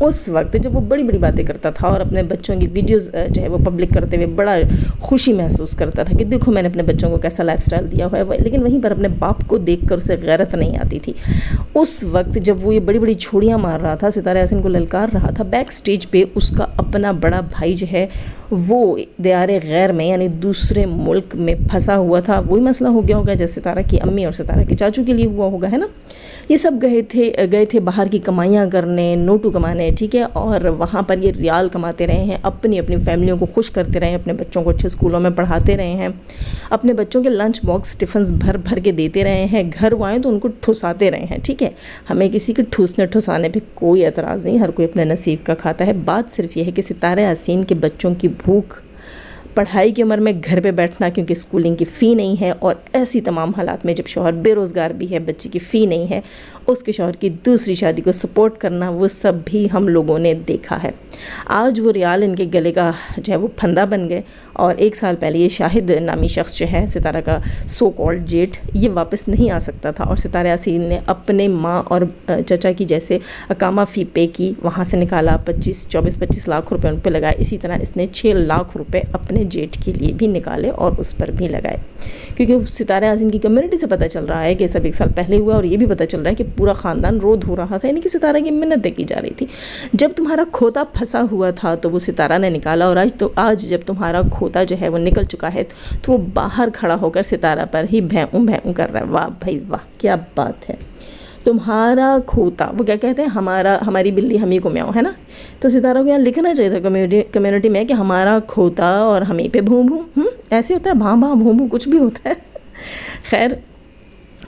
اس وقت جب وہ بڑی بڑی باتیں کرتا تھا اور اپنے بچوں کی ویڈیوز جو ہے وہ پبلک کرتے ہوئے بڑا خوشی محسوس کرتا تھا کہ دیکھو میں نے اپنے بچوں کو کیسا لائف سٹائل دیا ہوا ہے، لیکن وہیں پر اپنے باپ کو دیکھ کر اسے غیرت نہیں آتی تھی۔ اس وقت جب وہ یہ بڑی بڑی چھوڑیاں مار رہا تھا، ستارہ یاسین کو للکار رہا تھا، بیک سٹیج پہ اس کا اپنا بڑا بھائی جو ہے وہ دیار غیر میں یعنی دوسرے ملک میں پھنسا ہوا تھا۔ وہی مسئلہ ہو گیا ہوگا جیسے ستارہ کی امی اور ستارہ کے چاچو کے لیے ہوا ہوگا، ہے نا۔ یہ سب گئے تھے باہر کی کمائیاں کرنے، نوٹو کمانے، ٹھیک ہے، اور وہاں پر یہ ریال کماتے رہے ہیں، اپنی فیملیوں کو خوش کرتے رہے ہیں، اپنے بچوں کو اچھے اسکولوں میں پڑھاتے رہے ہیں، اپنے بچوں کے لنچ باکس ٹفنز بھر بھر کے دیتے رہے ہیں، گھر وہ آئیں تو ان کو ٹھساتے رہے ہیں، ٹھیک ہے۔ ہمیں کسی کے ٹھسانے پہ کوئی اعتراض نہیں، ہر کوئی اپنے نصیب کا کھاتا ہے۔ بات صرف یہ ہے کہ ستارہ یاسین کے بچوں کی بھوک، پڑھائی کی عمر میں گھر پہ بیٹھنا کیونکہ اسکولنگ کی فی نہیں ہے، اور ایسی تمام حالات میں جب شوہر بے روزگار بھی ہے، بچی کی فی نہیں ہے، اس کے شوہر کی دوسری شادی کو سپورٹ کرنا، وہ سب بھی ہم لوگوں نے دیکھا ہے۔ آج وہ ریال ان کے گلے کا جو ہے وہ پھندا بن گئے، اور 1 سال پہلے یہ شاہد نامی شخص جو ہے ستارہ کا سو کالڈ جیٹ، یہ واپس نہیں آ سکتا تھا، اور ستارہ یاسین نے اپنے ماں اور چچا کی جیسے اقامہ فی پے کی، وہاں سے نکالا 25 لاکھ روپے ان پہ لگائے، اسی طرح اس نے 6 لاکھ روپے اپنے جیٹ کے لیے بھی نکالے اور اس پر بھی لگائے، کیونکہ ستارہ یاسین کی کمیونٹی سے پتہ چل رہا ہے کہ سب 1 سال پہلے ہوا، اور یہ بھی پتہ چل رہا ہے کہ پورا خاندان رو دھو رہا تھا، یعنی کہ ستارہ کی منتیں کی جا رہی تھی۔ جب تمہارا کھوتا پھنسا ہوا تھا تو وہ ستارہ نے نکالا، اور آج جب تمہارا کھوتا جو ہے وہ نکل چکا ہے تو وہ باہر کھڑا ہو کر ستارہ پر ہی بھیوں کر رہا ہے۔ واہ بھائی واہ، کیا بات ہے! تمہارا کھوتا، وہ کیا کہتے ہیں، ہماری بلی ہمیں کو میاؤں، ہے نا۔ تو ستارہ کو یہاں لکھنا چاہیے تھا کمیونٹی میں کہ ہمارا کھوتا اور ہمیں پہ بھوں ایسے ہوتا ہے، بھاں بھوں کچھ بھی ہوتا ہے۔ خیر،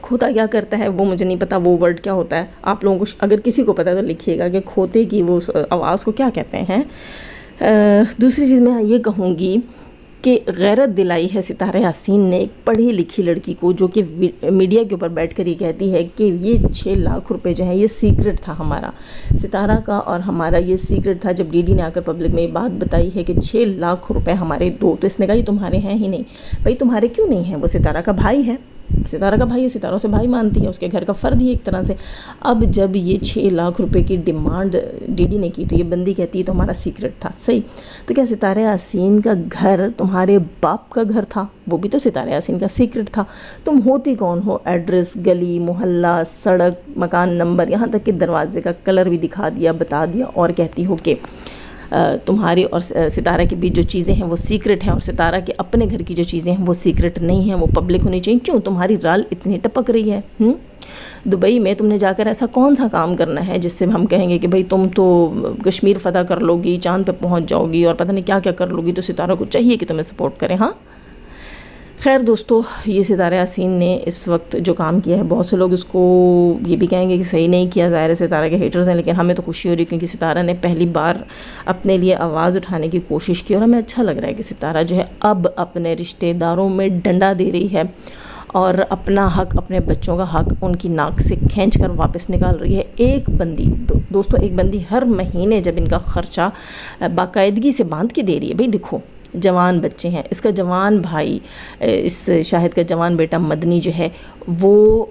کھوتا کیا کرتا ہے وہ مجھے نہیں پتا، وہ ورڈ کیا ہوتا ہے، آپ لوگوں کو اگر کسی کو پتا ہے تو لکھیے گا کہ کھوتے کی وہ آواز کو کیا کہتے ہیں۔ دوسری چیز میں یہ کہوں گی کہ غیرت دلائی ہے ستارہ یاسین نے ایک پڑھی لکھی لڑکی کو، جو کہ میڈیا کے اوپر بیٹھ کر یہ کہتی ہے کہ یہ 6 لاکھ روپے جو ہیں یہ سیکرٹ تھا ہمارا، ستارہ کا اور ہمارا یہ سیکرٹ تھا۔ جب ڈی ڈی نے آ کر پبلک میں یہ بات بتائی ہے کہ 6 لاکھ روپے ہمارے دو، تو اس نے کہا یہ تمہارے ہیں ہی نہیں۔ بھائی تمہارے کیوں نہیں ہیں؟ وہ ستارہ کا بھائی ہے، ستارہ کا بھائی ہے، ستاروں سے بھائی مانتی ہے، اس کے گھر کا فرد ہی ایک طرح سے۔ اب جب یہ 6 لاکھ روپے کی ڈیمانڈ ڈی ڈی نے کی تو یہ بندی کہتی ہے تو ہمارا سیکرٹ تھا، صحیح۔ تو کیا ستارہ یاسین کا گھر تمہارے باپ کا گھر تھا؟ وہ بھی تو ستارہ یاسین کا سیکرٹ تھا۔ تم ہوتی کون ہو؟ ایڈریس، گلی، محلہ، سڑک، مکان نمبر، یہاں تک کہ دروازے کا کلر بھی دکھا دیا، بتا دیا، اور کہتی ہو کہ تمہاری اور ستارہ کے بیچ جو چیزیں ہیں وہ سیکرٹ ہیں، اور ستارہ کے اپنے گھر کی جو چیزیں ہیں وہ سیکرٹ نہیں ہیں، وہ پبلک ہونی چاہیے۔ کیوں تمہاری رال اتنی ٹپک رہی ہے؟ دبئی میں تم نے جا کر ایسا کون سا کام کرنا ہے جس سے ہم کہیں گے کہ بھئی تم تو کشمیر فتح کر لو گی، چاند پہ پہنچ جاؤ گی، اور پتہ نہیں کیا کیا کر لو گی، تو ستارہ کو چاہیے کہ تمہیں سپورٹ کریں۔ ہاں خیر دوستو، یہ ستارہ یاسین نے اس وقت جو کام کیا ہے، بہت سے لوگ اس کو یہ بھی کہیں گے کہ صحیح نہیں کیا، ظاہر ہے ستارہ کے ہیٹرز ہیں، لیکن ہمیں تو خوشی ہو رہی کیونکہ ستارہ نے پہلی بار اپنے لیے آواز اٹھانے کی کوشش کی، اور ہمیں اچھا لگ رہا ہے کہ ستارہ جو ہے اب اپنے رشتہ داروں میں ڈنڈا دے رہی ہے، اور اپنا حق، اپنے بچوں کا حق ان کی ناک سے کھینچ کر واپس نکال رہی ہے۔ ایک بندی دوستو، ایک بندی ہر مہینے جب ان کا خرچہ باقاعدگی سے باندھ کے دے رہی ہے، بھئی دیکھو جوان بچے ہیں، اس کا جوان بھائی، اس شاہد کا جوان بیٹا مدنی جو ہے وہ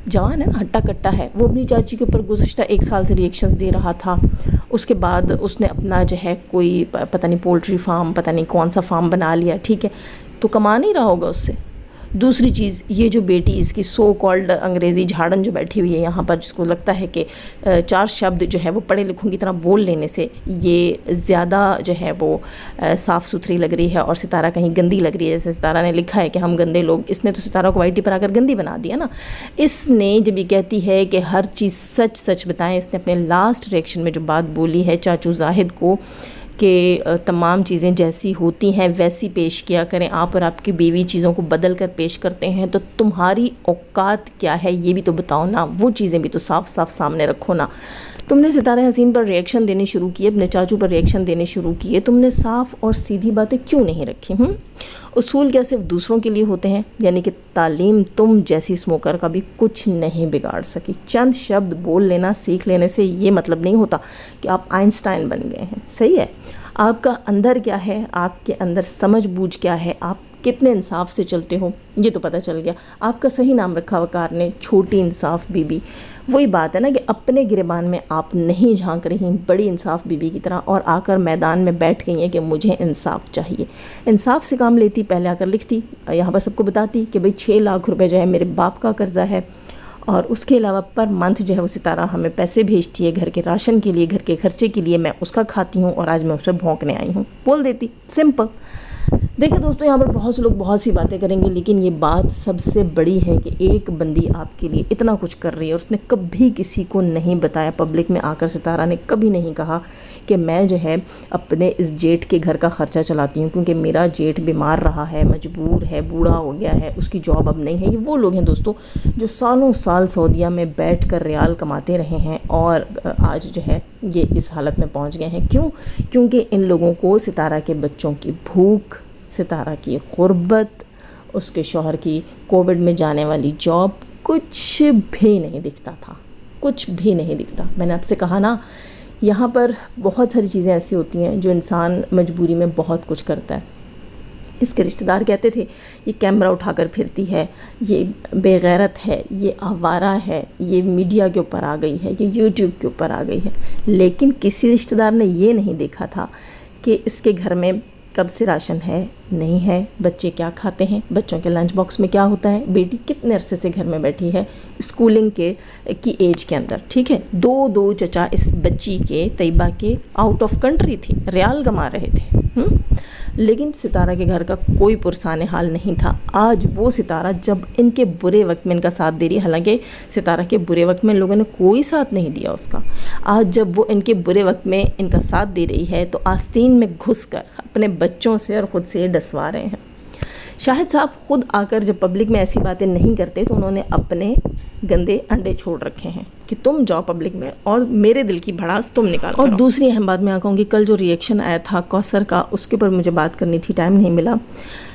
جوان ہے نا، ہٹا کٹا ہے، وہ اپنی چاچی کے اوپر گزشتہ 1 سال سے ریئیکشنز دے رہا تھا۔ اس کے بعد اس نے اپنا جو ہے کوئی پتہ نہیں پولٹری فارم، پتہ نہیں کون سا فارم بنا لیا، ٹھیک ہے، تو کما نہیں رہا ہوگا اس سے۔ دوسری چیز، یہ جو بیٹی اس کی سو کالڈ انگریزی جھاڑن جو بیٹھی ہوئی ہے یہاں پر، جس کو لگتا ہے کہ 4 شبد جو ہے وہ پڑھے لکھوں کی طرح بول لینے سے یہ زیادہ جو ہے وہ صاف ستھری لگ رہی ہے، اور ستارہ کہیں گندی لگ رہی ہے، جیسے ستارہ نے لکھا ہے کہ ہم گندے لوگ، اس نے تو ستارہ کو وائی ٹی پر آ کر گندی بنا دیا نا۔ اس نے جب یہ کہتی ہے کہ ہر چیز سچ سچ بتائیں، اس نے اپنے لاسٹ ریئیکشن میں جو بات بولی ہے چاچو زاہد کو کہ تمام چیزیں جیسی ہوتی ہیں ویسی پیش کیا کریں، آپ اور آپ کی بیوی چیزوں کو بدل کر پیش کرتے ہیں تو تمہاری اوقات کیا ہے یہ بھی تو بتاؤ نا، وہ چیزیں بھی تو صاف صاف سامنے رکھو نا۔ تم نے ستارہ یاسین پر ریئیکشن دینے شروع کیے، اپنے چاچو پر ریئیکشن دینے شروع کیے، تم نے صاف اور سیدھی باتیں کیوں نہیں رکھی؟ اصول کیا صرف دوسروں کے لیے ہوتے ہیں؟ یعنی کہ تعلیم تم جیسی اسموکر کا بھی کچھ نہیں بگاڑ سکی۔ چند شبد بول لینا، سیکھ لینے سے یہ مطلب نہیں ہوتا کہ آپ آئنسٹائن بن گئے ہیں، صحیح ہے۔ آپ کا اندر کیا ہے، آپ کے اندر سمجھ بوجھ کیا ہے، آپ کتنے انصاف سے چلتے ہو یہ تو پتہ چل گیا. آپ کا صحیح نام رکھا وقار نے، چھوٹی انصاف بی بی. وہی بات ہے نا کہ اپنے گریبان میں آپ نہیں جھانک رہی بڑی انصاف بی بی کی طرح، اور آ کر میدان میں بیٹھ گئی ہیں کہ مجھے انصاف چاہیے. انصاف سے کام لیتی، پہلے آ کر لکھتی، یہاں پر سب کو بتاتی کہ بھئی 6 لاکھ روپے جو ہے میرے باپ کا قرضہ ہے، اور اس کے علاوہ پر منتھ جو ہے وہ ستارہ ہمیں پیسے بھیجتی ہے گھر کے راشن کے لیے، گھر کے خرچے کے لیے، میں اس کا کھاتی ہوں اور آج میں اس پہ بھونکنے آئی ہوں. بول دیتی، سمپل. دیکھیں دوستو، یہاں پر بہت سے لوگ بہت سی باتیں کریں گے، لیکن یہ بات سب سے بڑی ہے کہ ایک بندی آپ کے لیے اتنا کچھ کر رہی ہے، اور اس نے کبھی کسی کو نہیں بتایا. پبلک میں آ کر ستارہ نے کبھی نہیں کہا کہ میں جو ہے اپنے اس جیٹ کے گھر کا خرچہ چلاتی ہوں کیونکہ میرا جیٹ بیمار رہا ہے، مجبور ہے، بوڑھا ہو گیا ہے، اس کی جاب اب نہیں ہے. یہ وہ لوگ ہیں دوستو جو سالوں سال سعودیہ میں بیٹھ کر ریال کماتے رہے ہیں اور آج جو ہے یہ اس حالت میں پہنچ گئے ہیں. کیوں؟ کیونکہ ان لوگوں کو ستارہ کے بچوں کی بھوک، ستارہ کی غربت، اس کے شوہر کی کووڈ میں جانے والی جاب، کچھ بھی نہیں دکھتا تھا، کچھ بھی نہیں دکھتا. میں نے آپ سے کہا نا، یہاں پر بہت ساری چیزیں ایسی ہوتی ہیں جو انسان مجبوری میں بہت کچھ کرتا ہے. اس کے رشتہ دار کہتے تھے یہ کیمرہ اٹھا کر پھرتی ہے، یہ بے غیرت ہے، یہ آوارہ ہے، یہ میڈیا کے اوپر آ گئی ہے، یہ یوٹیوب کے اوپر آ گئی ہے. لیکن کسی رشتہ دار نے یہ نہیں دیکھا تھا کہ اس کے گھر میں کب سے راشن ہے، نہیں ہے، بچے کیا کھاتے ہیں، بچوں کے لنچ باکس میں کیا ہوتا ہے، بیٹی کتنے عرصے سے گھر میں بیٹھی ہے اسکولنگ کی ایج کے اندر. ٹھیک ہے، دو چچا اس بچی کے، طیبہ کے، آؤٹ آف کنٹری تھی، ریال کما رہے تھے. لیکن ستارہ کے گھر کا کوئی پرسان حال نہیں تھا. آج وہ ستارہ جب ان کے برے وقت میں ان کا ساتھ دے رہی ہے، حالانکہ ستارہ کے برے وقت میں لوگوں نے کوئی ساتھ نہیں دیا اس کا، آج جب وہ ان کے برے وقت میں ان کا ساتھ دے رہی ہے تو آستین میں گھس کر اپنے بچوں سے اور خود سے ڈسوا رہے ہیں. شاہد صاحب خود آ کر جب پبلک میں ایسی باتیں نہیں کرتے تو انہوں نے اپنے گندے انڈے چھوڑ رکھے ہیں کہ تم جاؤ پبلک میں اور میرے دل کی بھڑاس تم نکال. اور دوسری اہم بات میں کہوں گی، کل جو ریئیکشن آیا تھا کوثر کا، اس کے اوپر مجھے بات کرنی تھی، ٹائم نہیں ملا.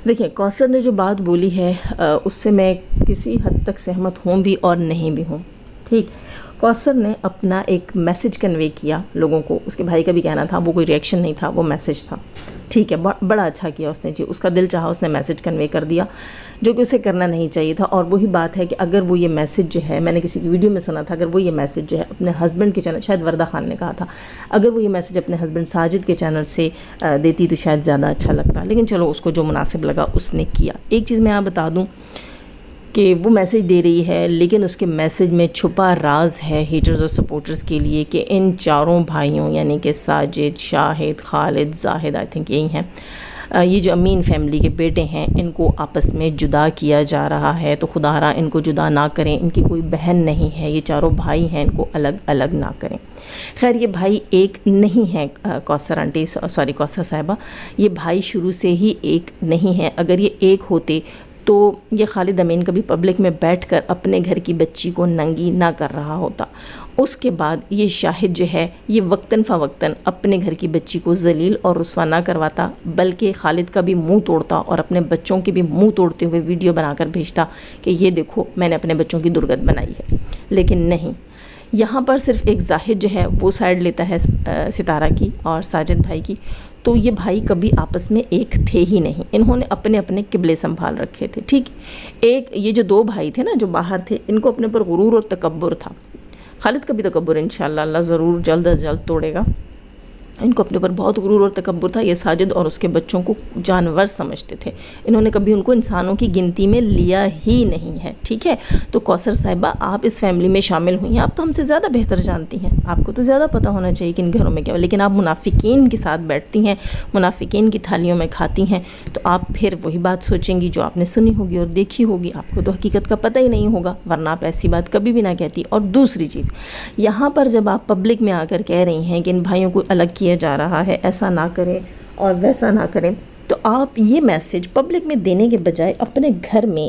دیکھیں، کوثر نے جو بات بولی ہے اس سے میں کسی حد تک سہمت ہوں بھی اور نہیں بھی ہوں. ٹھیک، کوثر نے اپنا ایک میسج کنوے کیا لوگوں کو، اس کے بھائی کا بھی کہنا تھا، وہ کوئی ریئیکشن نہیں تھا، وہ میسج تھا. ٹھیک ہے، بڑا اچھا کیا اس نے جی، اس کا دل چاہا اس نے میسج کنوے کر دیا جو کہ اسے کرنا نہیں چاہیے تھا. اور وہی بات ہے کہ اگر وہ یہ میسج جو ہے، میں نے کسی کی ویڈیو میں سنا تھا، اگر وہ یہ میسج جو ہے اپنے ہسبینڈ کے چینل، شاید وردہ خان نے کہا تھا، اگر وہ یہ میسج اپنے ہسبینڈ ساجد کے چینل سے دیتی تو شاید زیادہ اچھا لگتا. لیکن چلو، اس کو جو مناسب لگا اس نے کیا. ایک چیز میں آپ بتا دوں کہ وہ میسج دے رہی ہے، لیکن اس کے میسج میں چھپا راز ہے ہیٹرز اور سپورٹرز کے لیے کہ ان چاروں بھائیوں یعنی کہ ساجد، شاہد، خالد، زاہد، آئی تھنک یہی ہیں، یہ جو امین فیملی کے بیٹے ہیں، ان کو آپس میں جدا کیا جا رہا ہے. تو خدا را ان کو جدا نہ کریں، ان کی کوئی بہن نہیں ہے، یہ چاروں بھائی ہیں، ان کو الگ الگ نہ کریں. خیر، یہ بھائی ایک نہیں ہیں، کوثر آنٹی، سوری کوثر صاحبہ، یہ بھائی شروع سے ہی ایک نہیں ہیں. اگر یہ ایک ہوتے تو یہ خالد امین کبھی پبلک میں بیٹھ کر اپنے گھر کی بچی کو ننگی نہ کر رہا ہوتا. اس کے بعد یہ شاہد جو ہے یہ وقتاً فوقتاً اپنے گھر کی بچی کو ذلیل اور رسوا نہ کرواتا، بلکہ خالد کا بھی منہ توڑتا اور اپنے بچوں کے بھی منہ توڑتے ہوئے ویڈیو بنا کر بھیجتا کہ یہ دیکھو میں نے اپنے بچوں کی درگت بنائی ہے. لیکن نہیں، یہاں پر صرف ایک زاہد جو ہے وہ سائڈ لیتا ہے ستارہ کی اور ساجد بھائی کی. تو یہ بھائی کبھی آپس میں ایک تھے ہی نہیں، انہوں نے اپنے اپنے قبلے سنبھال رکھے تھے. ٹھیک، ایک یہ جو دو بھائی تھے نا جو باہر تھے، ان کو اپنے پر غرور اور تکبر تھا. خالد کا بھی تکبر انشاءاللہ اللہ ضرور جلد از جلد توڑے گا. ان کو اپنے پر بہت غرور اور تکبر تھا. یہ ساجد اور اس کے بچوں کو جانور سمجھتے تھے، انہوں نے کبھی ان کو انسانوں کی گنتی میں لیا ہی نہیں ہے. ٹھیک ہے، تو کوثر صاحبہ آپ اس فیملی میں شامل ہوئی ہیں، آپ تو ہم سے زیادہ بہتر جانتی ہیں، آپ کو تو زیادہ پتہ ہونا چاہیے کہ ان گھروں میں کیا ہو. لیکن آپ منافقین کے ساتھ بیٹھتی ہیں، منافقین کی تھالیوں میں کھاتی ہیں، تو آپ پھر وہی بات سوچیں گی جو آپ نے سنی ہوگی اور دیکھی ہوگی. آپ کو تو حقیقت کا پتہ ہی نہیں ہوگا، ورنہ آپ ایسی بات کبھی بھی نہ کہتی. اور دوسری چیز، یہاں پر جب آپ پبلک میں آ کر کہہ رہی ہیں کہ ان بھائیوں کو الگ کیا جا رہا ہے، ایسا نہ کریں اور ویسا نہ کریں، تو آپ یہ میسج پبلک میں دینے کے بجائے اپنے گھر میں